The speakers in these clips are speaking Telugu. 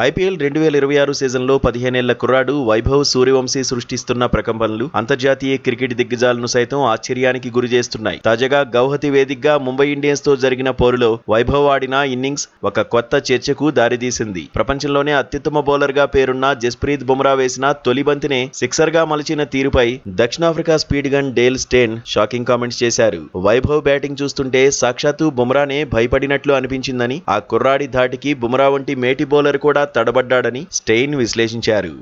ఐపీఎల్ 2026 సీజన్లో 15 ఏళ్ల కుర్రాడు వైభవ్ సూర్యవంశీ సృష్టిస్తున్న ప్రకంపనలు అంతర్జాతీయ క్రికెట్ దిగ్గజాలను సైతం ఆశ్చర్యానికి గురిచేస్తున్నాయి. తాజాగా గౌహతి వేదికగా ముంబై ఇండియన్స్ తో జరిగిన పోరులో వైభవ్ ఆడిన ఇన్నింగ్స్ ఒక కొత్త చర్చకు దారితీసింది. ప్రపంచంలోనే అత్యుత్తమ బౌలర్ గా పేరున్న జస్ప్రీత్ బుమ్రా వేసిన తొలి బంతినే సిక్సర్ గా మలిచిన తీరుపై దక్షిణాఫ్రికా speed gun Dale Steyn shocking comments చేశారు. వైభవ్ బ్యాటింగ్ చూస్తుంటే సాక్షాత్తు బుమ్రానే భయపడినట్లు అనిపించిందని, ఆ కుర్రాడి ధాటికి బుమ్రా వంటి మేటి బౌలర్ కూడా తడబడ్డాడని స్టెయిన్ విశ్లేషించారు.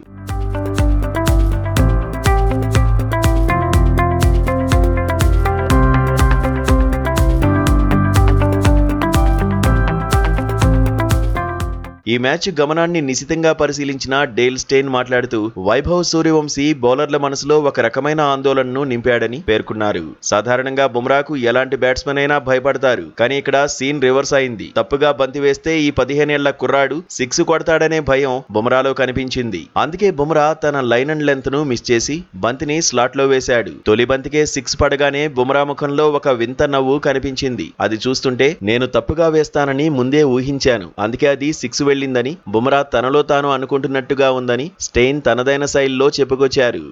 ఈ మ్యాచ్ గమనాన్ని నిశితంగా పరిశీలించిన డేల్ స్టెయిన్ మాట్లాడుతూ వైభవ్ సూర్యవంశీ బౌలర్ల మనసులో ఒక రకమైన ఆందోళనను నింపాడని పేర్కొన్నారు. సాధారణంగా బుమ్రాకు ఎలాంటి బ్యాట్స్మెన్ అయినా భయపడతారు, కానీ ఇక్కడ సీన్ రివర్స్ అయింది. తప్పుగా బంతి వేస్తే ఈ 15 ఏళ్ల కుర్రాడు సిక్స్ కొడతాడనే భయం బుమ్రాలో కనిపించింది. అందుకే బుమ్రా తన లైన్ అండ్ లెంత్ ను మిస్ చేసి బంతిని స్లాట్ లో వేశాడు. తొలి బంతికే సిక్స్ పడగానే బుమ్రా ముఖంలో ఒక వింత నవ్వు కనిపించింది. అది చూస్తుంటే నేను తప్పుగా వేస్తానని ముందే ఊహించాను, అందుకే అది సిక్స్ వెళ్ళిందని బుమ్రా తనలో తాను అనుకుంటున్నట్టుగా ఉందని స్టెయిన్ తనదైన శైలిలో చెప్పుకొచ్చారు.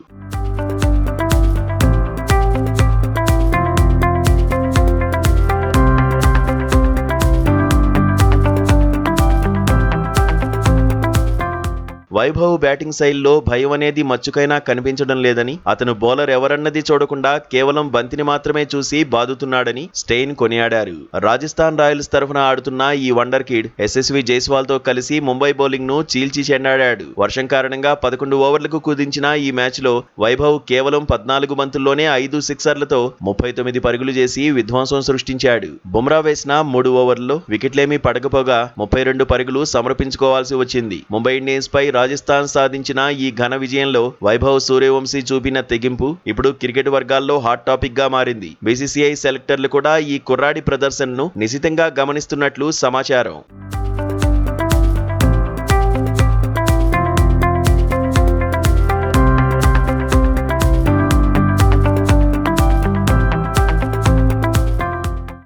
వైభవ్ బ్యాటింగ్ శైలిలో భయం అనేది మచ్చుకైనా కనిపించడం లేదని, అతను బౌలర్ ఎవరన్నది చూడకుండా కేవలం బంతిని మాత్రమే చూసి బాదుతున్నాడని స్టెయిన్ కొనియాడారు. రాజస్థాన్ రాయల్స్ తరఫున ఆడుతున్న ఈ వండర్ కిడ్ ఎస్ఎస్వి జైస్వాల్ తో కలిసి ముంబై బౌలింగ్ ను చీల్చి చెండాడాడు. వర్షం కారణంగా 11 ఓవర్లకు కుదించిన ఈ మ్యాచ్ లో వైభవ్ కేవలం 14 బంతుల్లోనే 5 సిక్సర్లతో 39 పరుగులు చేసి విధ్వంసం సృష్టించాడు. బుమ్రా వేసిన 3 ఓవర్లలో వికెట్లేమీ పడకపోగా 32 పరుగులు సమర్పించుకోవాల్సి వచ్చింది. ముంబై ఇండియన్స్ పై రాజస్థాన్ సాధించిన ఈ ఘన విజయంలో వైభవ్ సూర్యవంశీ చూపిన తెగింపు ఇప్పుడు క్రికెట్ వర్గాల్లో హాట్ టాపిక్ గా మారింది. బీసీసీఐ సెలెక్టర్లు కూడా ఈ కుర్రాడి ప్రదర్శనను నిశితంగా గమనిస్తున్నట్లు సమాచారం.